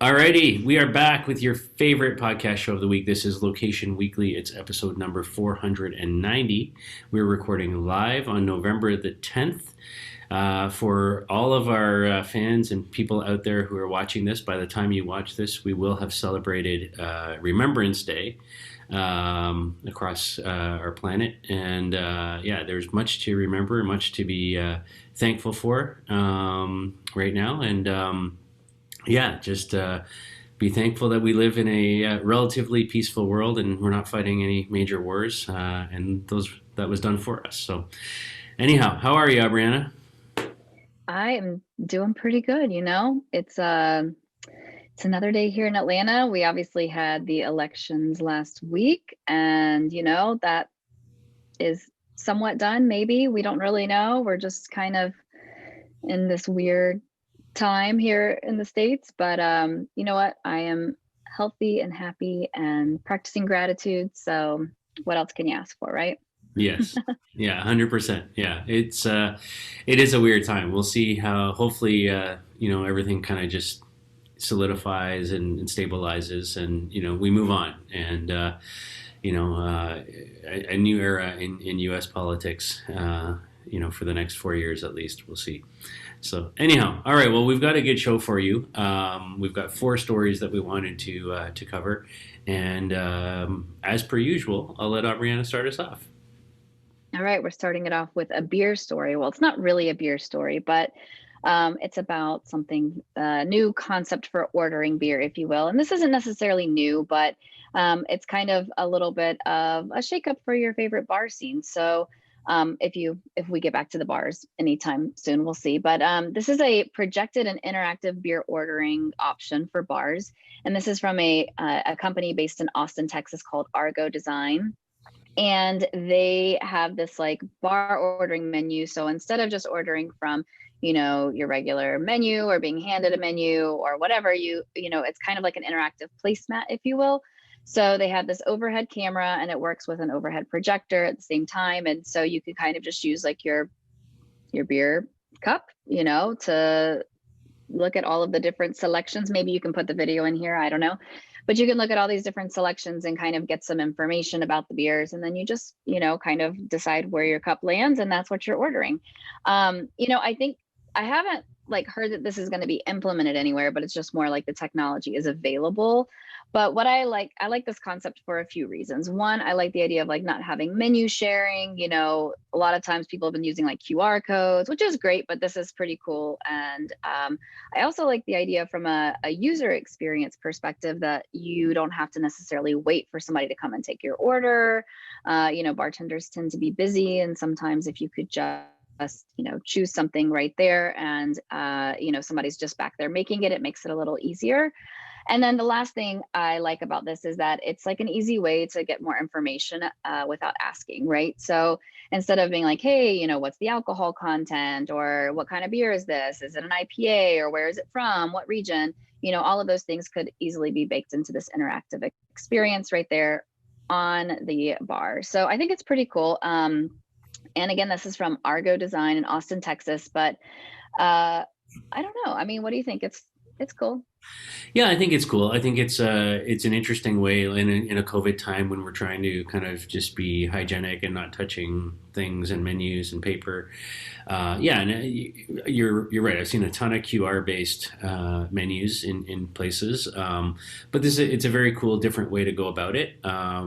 Alrighty, we are back with your favorite podcast show of the week. This is Location Weekly. It's episode number 490. We're recording live on November the 10th. For all of our fans and people out there who are watching this, by the time you watch this, we will have celebrated Remembrance Day across our planet. And yeah, there's much to remember, much to be thankful for right now. And yeah, just be thankful that we live in a relatively peaceful world and we're not fighting any major wars, and that was done for us. So, anyhow, how are you, Brianna? I am doing pretty good, you know. It's another day here in Atlanta. We obviously had the elections last week, and that is somewhat done, maybe. We don't really know. We're just kind of in this weird time here in the States, but you know what? I am healthy and happy and practicing gratitude. So what else can you ask for, right? Yes, yeah, 100%. Yeah, it is a weird time. We'll see how. Hopefully, everything kind of just solidifies and stabilizes, and we move on. And a new era in U.S. politics. For the next 4 years at least. We'll see. So anyhow, all right. Well, we've got a good show for you. We've got four stories that we wanted to cover, and as per usual, I'll let Aubriana start us off. All right, we're starting it off with a beer story. Well, it's not really a beer story, but it's about something new concept for ordering beer, if you will. And this isn't necessarily new, but it's kind of a little bit of a shakeup for your favorite bar scene. So if we get back to the bars anytime soon, we'll see. But this is a projected and interactive beer ordering option for bars, and this is from a company based in Austin, Texas called Argo Design. And they have this like bar ordering menu. So instead of just ordering from, your regular menu or being handed a menu or whatever, it's kind of like an interactive placemat, if you will. So they have this overhead camera and it works with an overhead projector at the same time. And so you can kind of just use like your beer cup, to look at all of the different selections. Maybe you can put the video in here. I don't know. But you can look at all these different selections and kind of get some information about the beers. And then you just, kind of decide where your cup lands, and that's what you're ordering. I think I haven't like heard that this is going to be implemented anywhere, but it's just more like the technology is available. But what I like this concept for a few reasons. One, I like the idea of like not having menu sharing. A lot of times people have been using like QR codes, which is great, but this is pretty cool. And I also like the idea from a user experience perspective that you don't have to necessarily wait for somebody to come and take your order. Bartenders tend to be busy, and sometimes if you could just choose something right there and somebody's just back there making it makes it a little easier. And then the last thing I like about this is that it's like an easy way to get more information without asking, right? So instead of being like, hey, what's the alcohol content, or what kind of beer is this? Is it an IPA, or where is it from? What region? All of those things could easily be baked into this interactive experience right there on the bar. So I think it's pretty cool. And again, this is from Argo Design in Austin, Texas. But I don't know. I mean, what do you think? It's cool. Yeah, I think it's cool. I think it's an interesting way in a COVID time when we're trying to kind of just be hygienic and not touching things and menus and paper. Yeah, and you're right. I've seen a ton of QR based menus in places, but it's a very cool, different way to go about it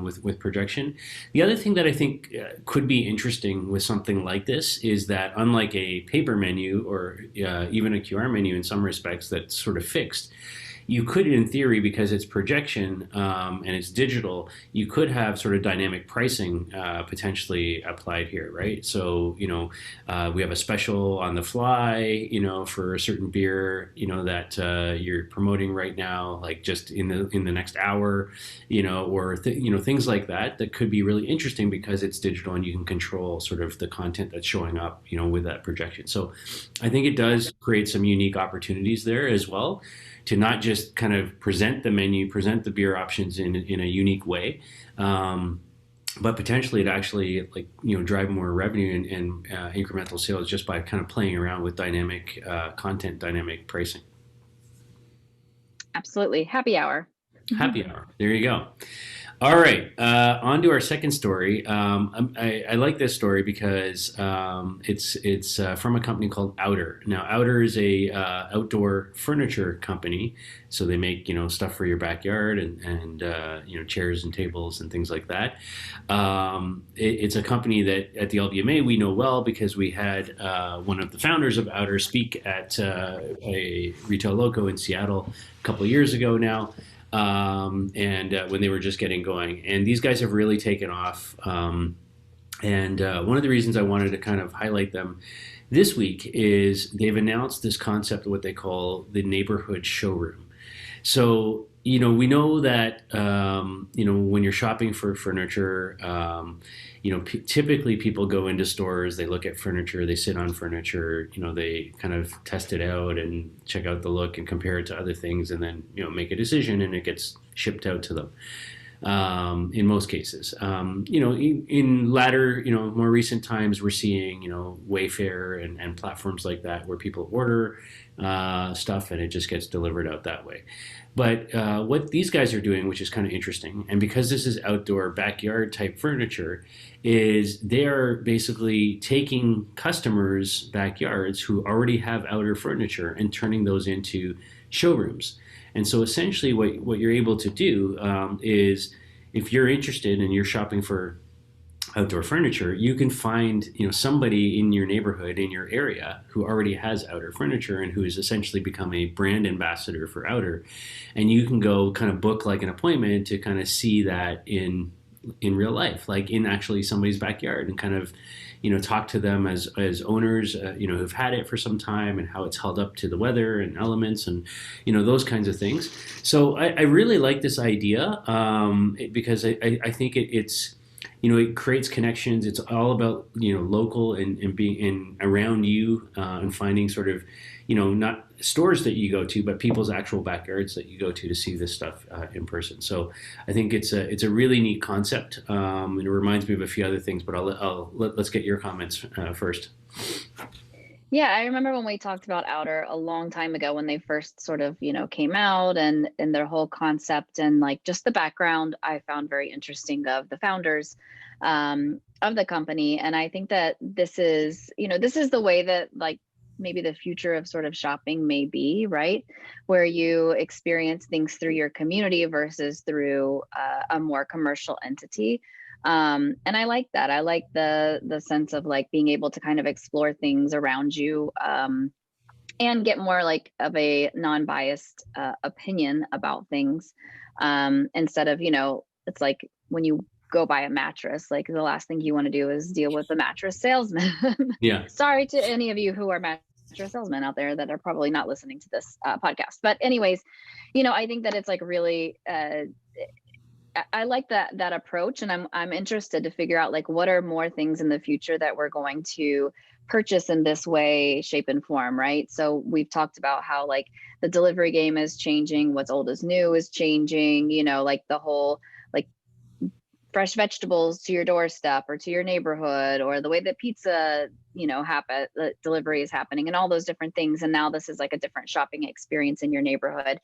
with projection. The other thing that I think could be interesting with something like this is that unlike a paper menu or even a QR menu in some respects that's sort of fixed, you could, in theory, because it's projection and it's digital, you could have sort of dynamic pricing potentially applied here, right? So, we have a special on the fly, for a certain beer, that you're promoting right now, like just in the next hour, or things like that could be really interesting because it's digital and you can control sort of the content that's showing up, with that projection. So, I think it does create some unique opportunities there as well, to not just kind of present the menu, present the beer options in a unique way, but potentially to actually drive more revenue and incremental sales just by kind of playing around with dynamic content, dynamic pricing. Absolutely. Happy hour. Happy hour. There you go. All right, on to our second story. I like this story because it's from a company called Outer. Now, Outer is a outdoor furniture company, so they make stuff for your backyard and chairs and tables and things like that. It's a company that at the LBMA we know well because we had one of the founders of Outer speak at a retail loco in Seattle a couple of years ago now. And when they were just getting going. And these guys have really taken off. And one of the reasons I wanted to kind of highlight them this week is they've announced this concept of what they call the neighborhood showroom. So, we know that, when you're shopping for furniture, typically people go into stores, they look at furniture, they sit on furniture, they kind of test it out and check out the look and compare it to other things and then, make a decision and it gets shipped out to them. In most cases, in latter, more recent times, we're seeing, Wayfair and platforms like that where people order stuff and it just gets delivered out that way. But what these guys are doing, which is kind of interesting, and because this is outdoor backyard type furniture, is they are basically taking customers' backyards who already have outer furniture and turning those into showrooms. And so essentially what you're able to do is if you're interested and you're shopping for outdoor furniture, you can find somebody in your neighborhood, in your area, who already has outer furniture and who has essentially become a brand ambassador for Outer. And you can go kind of book like an appointment to kind of see that in real life, like in actually somebody's backyard, and kind of talk to them as owners who've had it for some time and how it's held up to the weather and elements and those kinds of things. So I really like this idea because I think it's it creates connections. It's all about local and being in around you and finding sort of not stores that you go to, but people's actual backyards that you go to see this stuff in person. So I think it's a really neat concept. And it reminds me of a few other things, but let's get your comments first. Yeah, I remember when we talked about Outer a long time ago when they first sort of, came out and their whole concept and like just the background I found very interesting of the founders of the company. And I think that this is the way that like maybe the future of sort of shopping may be, right? Where you experience things through your community versus through a more commercial entity. And I like that. I like the sense of like being able to kind of explore things around you and get more like of a non-biased opinion about things instead of, it's like when you go buy a mattress, like the last thing you want to do is deal with the mattress salesman. Yeah. Sorry to any of you who are mattress salesmen out there that are probably not listening to this podcast. But anyways, I think that it's like really, I like that approach, and I'm interested to figure out like what are more things in the future that we're going to purchase in this way, shape, and form, right? So we've talked about how like the delivery game is changing, what's old is new is changing, like the whole like fresh vegetables to your doorstep or to your neighborhood, or the way that pizza, the delivery is happening, and all those different things. And now this is like a different shopping experience in your neighborhood.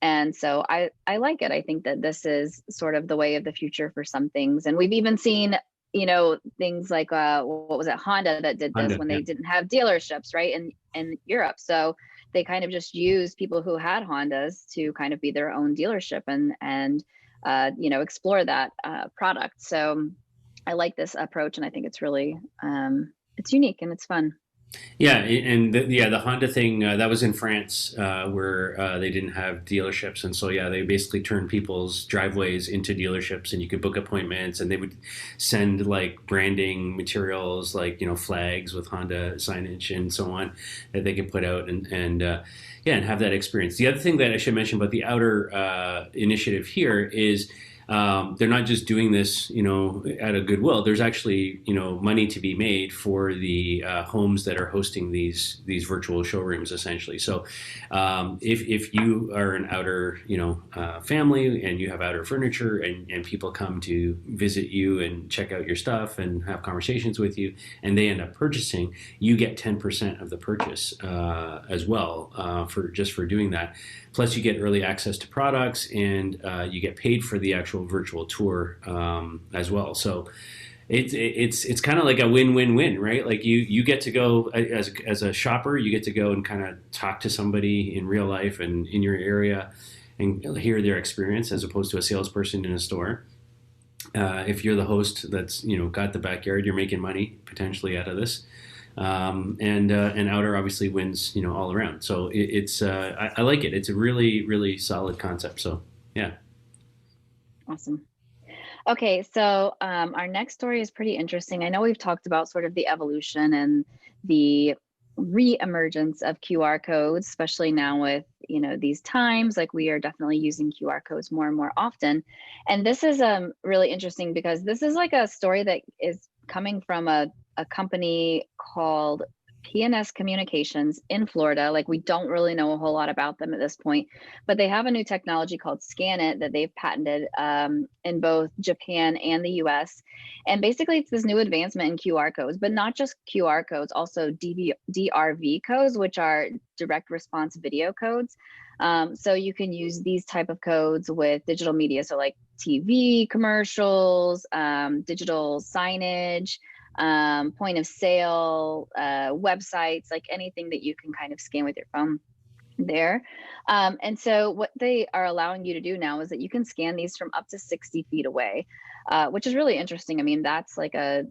And so I like it. I think that this is sort of the way of the future for some things. And we've even seen, things like, what was it, Honda that did this when they didn't have dealerships, right? In Europe. So they kind of just used people who had Hondas to kind of be their own dealership and explore that product. So I like this approach, and I think it's really, it's unique and it's fun. Yeah, and the Honda thing that was in France where they didn't have dealerships, and so they basically turned people's driveways into dealerships, and you could book appointments, and they would send like branding materials, like flags with Honda signage and so on that they could put out and have that experience. The other thing that I should mention about the Outer initiative here is they're not just doing this, at a goodwill. There's actually, money to be made for the homes that are hosting these virtual showrooms, essentially. So, if you are an outer, family and you have outer furniture and people come to visit you and check out your stuff and have conversations with you, and they end up purchasing, you get 10% of the purchase as well for doing that. Plus, you get early access to products, and you get paid for the actual virtual tour as well. So it's kind of like a win-win-win, right? Like you get to go as a shopper, you get to go and kind of talk to somebody in real life and in your area and hear their experience, as opposed to a salesperson in a store. If you're the host that's got the backyard, you're making money potentially out of this. And outer obviously wins all around. So I like it. It's a really, really solid concept. So yeah. Awesome. Okay, so our next story is pretty interesting. I know we've talked about sort of the evolution and the re-emergence of QR codes, especially now with these times. Like, we are definitely using QR codes more and more often. And this is really interesting because this is like a story that is coming from a company called PNS Communications in Florida. Like, we don't really know a whole lot about them at this point, but they have a new technology called Scanit that they've patented in both Japan and the US. And basically, it's this new advancement in QR codes, but not just QR codes, also DRV codes, which are direct response video codes. So you can use these type of codes with digital media. So like TV commercials, digital signage, point of sale, websites, like anything that you can kind of scan with your phone there. And so what they are allowing you to do now is that you can scan these from up to 60 feet away, which is really interesting. I mean, that's like a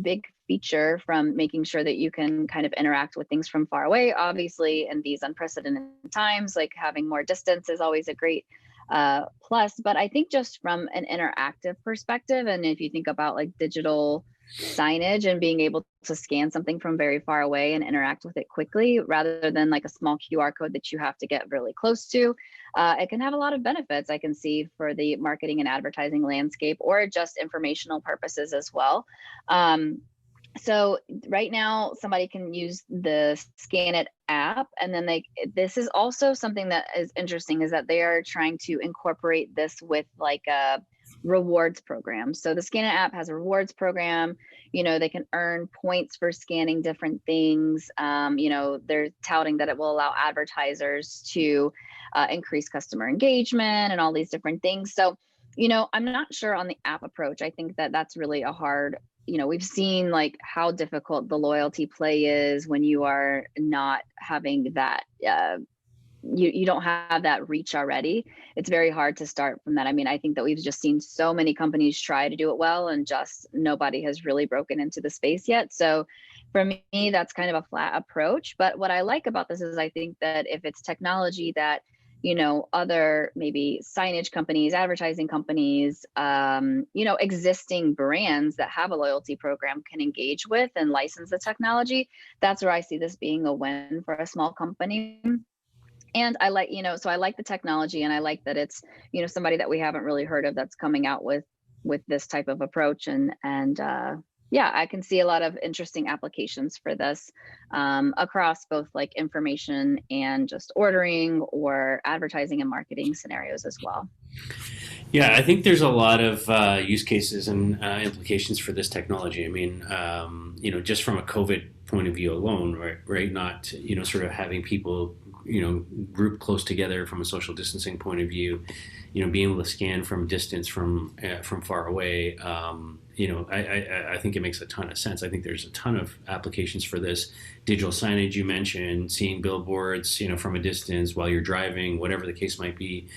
big feature from making sure that you can kind of interact with things from far away. Obviously, in these unprecedented times, like having more distance is always a great plus. But I think just from an interactive perspective, and if you think about like digital signage and being able to scan something from very far away and interact with it quickly, rather than like a small QR code that you have to get really close to, it can have a lot of benefits I can see for the marketing and advertising landscape, or just informational purposes as well. So right now, somebody can use the Scanit app, and then this is also something that is interesting, is that they are trying to incorporate this with like a rewards program. So the Scanit app has a rewards program. They can earn points for scanning different things. They're touting that it will allow advertisers to increase customer engagement and all these different things. So, I'm not sure on the app approach. I think that that's really a hard, we've seen like how difficult the loyalty play is when you are not having that, you don't have that reach already. It's very hard to start from that. I mean, I think that we've just seen so many companies try to do it well, and just nobody has really broken into the space yet. So for me, that's kind of a flat approach. But what I like about this is I think that if it's technology that other maybe signage companies, advertising companies, existing brands that have a loyalty program can engage with and license the technology, that's where I see this being a win for a small company. And I like, so I like the technology, and I like that it's, somebody that we haven't really heard of that's coming out with this type of approach. And yeah, I can see a lot of interesting applications for this across both like information and just ordering or advertising and marketing scenarios as well. Yeah, I think there's a lot of use cases and implications for this technology. I mean, just from a COVID point of view alone, right? Not, sort of having people, group close together from a social distancing point of view, being able to scan from distance from far away. I think it makes a ton of sense. I think there's a ton of applications for this. Digital signage you mentioned, seeing billboards, from a distance while you're driving, whatever the case might be.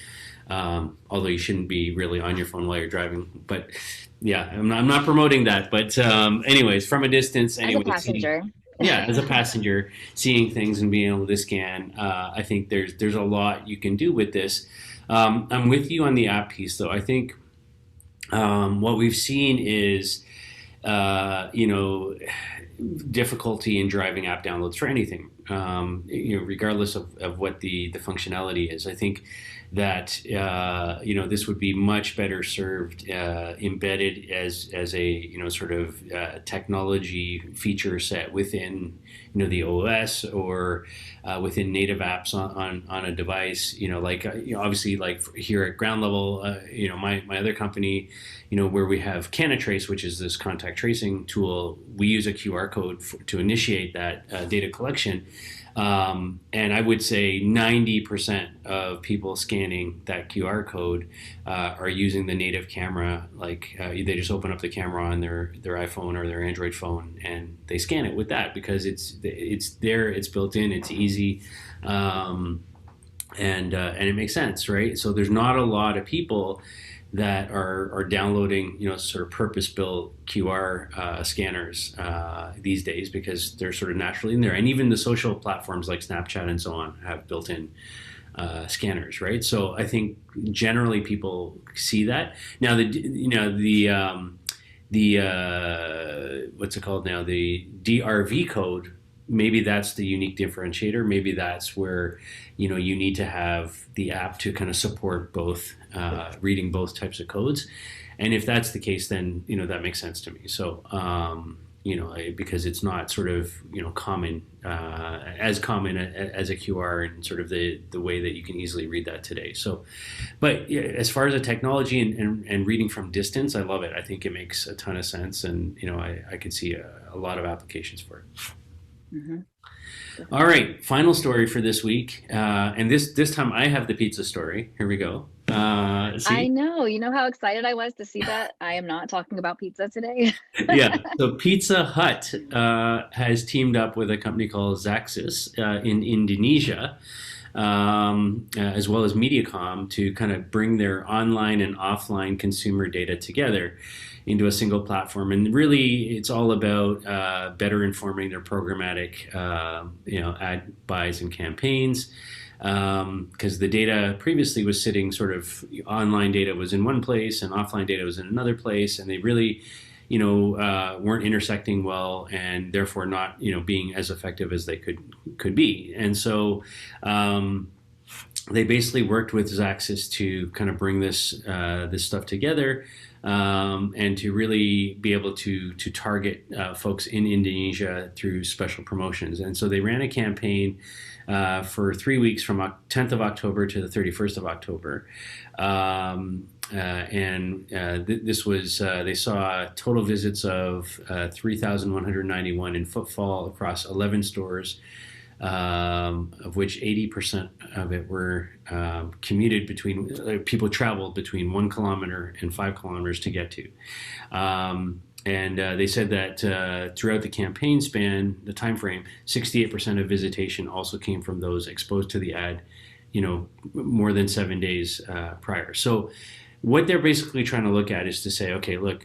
Although you shouldn't be really on your phone while you're driving, but yeah, I'm not promoting that. But anyways, from a distance, anyway, as a passenger. As a passenger, seeing things and being able to scan, I think there's a lot you can do with this. I'm with you on the app piece, though. I think what we've seen is, difficulty in driving app downloads for anything, regardless of what the functionality is. I think that this would be much better served embedded as a sort of technology feature set within the OS or within native apps on a device. Obviously, like here at ground level, my other company, where we have Canatrace, which is this contact tracing tool, we use a QR code to initiate that data collection. And I would say 90% of people scanning that QR code are using the native camera. Like they just open up the camera on their iPhone or their Android phone and they scan it with that because it's there, it's built in, it's easy, and it makes sense, right? So there's not a lot of people that are downloading, sort of purpose-built QR scanners these days because they're sort of naturally in there. And even the social platforms like Snapchat and so on have built-in scanners, right? So I think generally people see that. Now the what's it called now? The DRV code. Maybe that's the unique differentiator. Maybe that's where you need to have the app to kind of support both reading both types of codes. And if that's the case, then that makes sense to me. So because it's not sort of common as common as a QR and sort of the way that you can easily read that today. So, but yeah, as far as the technology and reading from distance, I love it. I think it makes a ton of sense, and I could see a lot of applications for it. Mm-hmm. All right, final story for this week, and this time I have the pizza story. Here we go. I See, know. You know how excited I was to see that? I am not talking about pizza today. yeah. So Pizza Hut has teamed up with a company called Xaxis in Indonesia, as well as Mediacom, to kind of bring their online and offline consumer data together into a single platform. And really, it's all about better informing their programmatic, ad buys and campaigns. Because the data previously was sitting sort of online data was in one place and offline data was in another place, and they really, weren't intersecting well, and therefore not, being as effective as they could be. And so they basically worked with Xaxis to kind of bring this stuff together, and to really be able to target folks in Indonesia through special promotions. And so they ran a campaign for 3 weeks from 10th of October to the 31st of October. This was, they saw total visits of 3,191 in footfall across 11 stores, of which 80% of it were commuted between, people traveled between 1 kilometer and 5 kilometers to get to. They said that throughout the campaign span, the time frame, 68% of visitation also came from those exposed to the ad, more than 7 days prior. So what they're basically trying to look at is to say, okay, look,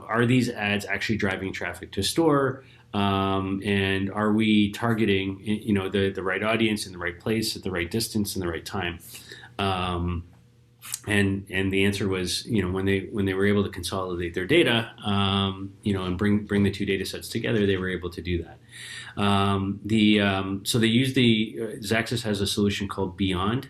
are these ads actually driving traffic to store? And are we targeting, the right audience in the right place at the right distance and the right time? And the answer was, when they were able to consolidate their data, and bring the two data sets together, they were able to do that. So they used Xaxis has a solution called Beyond.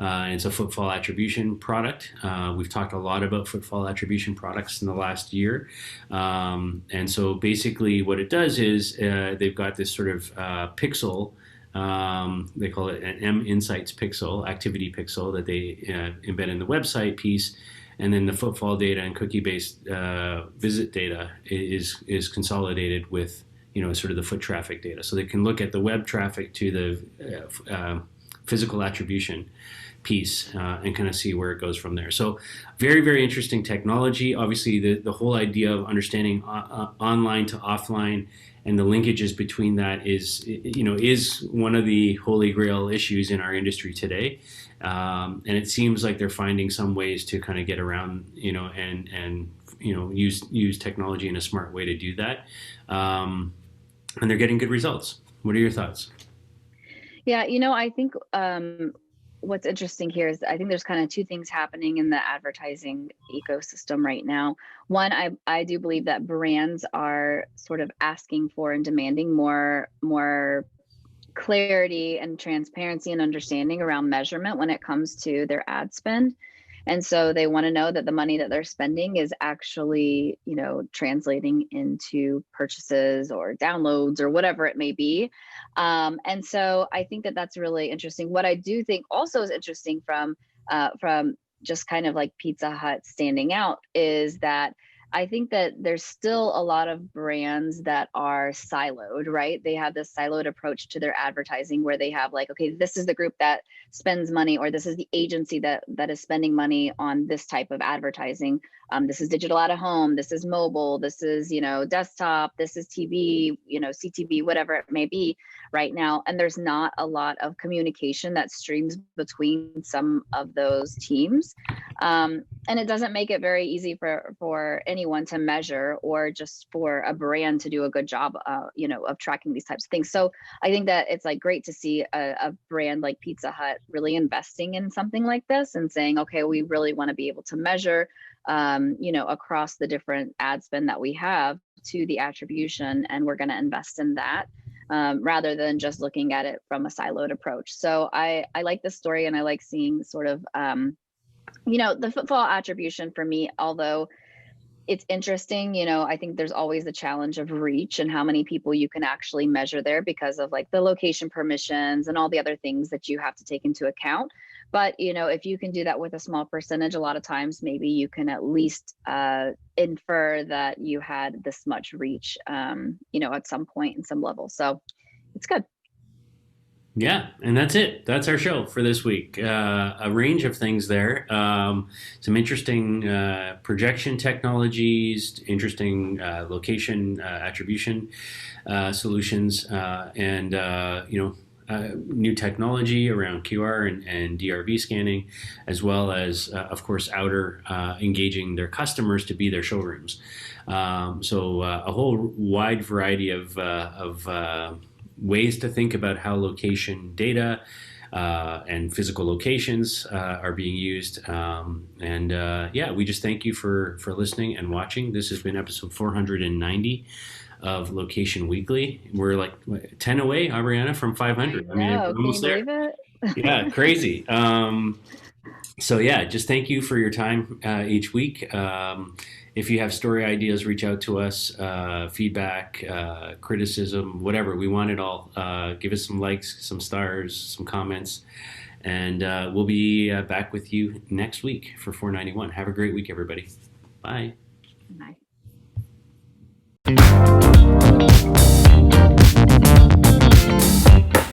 It's a footfall attribution product. We've talked a lot about footfall attribution products in the last year. And so basically what it does is they've got this sort of pixel. They call it an M Insights pixel, activity pixel, that they embed in the website piece. And then the footfall data and cookie-based visit data is consolidated with sort of the foot traffic data. So they can look at the web traffic to the physical attribution piece and kind of see where it goes from there. So very, very interesting technology. Obviously, the whole idea of understanding online to offline and the linkages between that is one of the holy grail issues in our industry today. And it seems like they're finding some ways to kind of get around, and use technology in a smart way to do that. And they're getting good results. What are your thoughts? Yeah, I think what's interesting here is I think there's kind of two things happening in the advertising ecosystem right now. One, I do believe that brands are sort of asking for and demanding more clarity and transparency and understanding around measurement when it comes to their ad spend. And so they want to know that the money that they're spending is actually, translating into purchases or downloads or whatever it may be. And so I think that that's really interesting. What I do think also is interesting from just kind of like Pizza Hut standing out is that I think that there's still a lot of brands that are siloed, right? They have this siloed approach to their advertising where they have like, okay, this is the group that spends money, or this is the agency that is spending money on this type of advertising. This is digital out of home, this is mobile, this is, desktop, this is TV, CTV, whatever it may be right now. And there's not a lot of communication that streams between some of those teams. And it doesn't make it very easy for anyone to measure, or just for a brand to do a good job, of tracking these types of things. So I think that it's like great to see a brand like Pizza Hut really investing in something like this and saying, okay, we really want to be able to measure, across the different ad spend that we have to the attribution, and we're going to invest in that. Rather than just looking at it from a siloed approach. So I like this story, and I like seeing sort of, the footfall attribution for me, although it's interesting, I think there's always the challenge of reach and how many people you can actually measure there because of like the location permissions and all the other things that you have to take into account. But, if you can do that with a small percentage, a lot of times maybe you can at least infer that you had this much reach, at some point in some level. So it's good. Yeah, and that's it. That's our show for this week. A range of things there. Some interesting projection technologies, interesting location attribution solutions, and new technology around QR and DRV scanning, as well as, of course, Outer engaging their customers to be their showrooms. So a whole wide variety of ways to think about how location data and physical locations are being used. We just thank you for listening and watching. This has been episode 490 of Location Weekly. We're like 10 away, Ariana, from 500. I mean, we're almost there. Yeah, crazy. Just thank you for your time each week. If you have story ideas, reach out to us, feedback, criticism, whatever. We want it all. Give us some likes, some stars, some comments, and we'll be back with you next week for 491. Have a great week, everybody. Bye. Bye.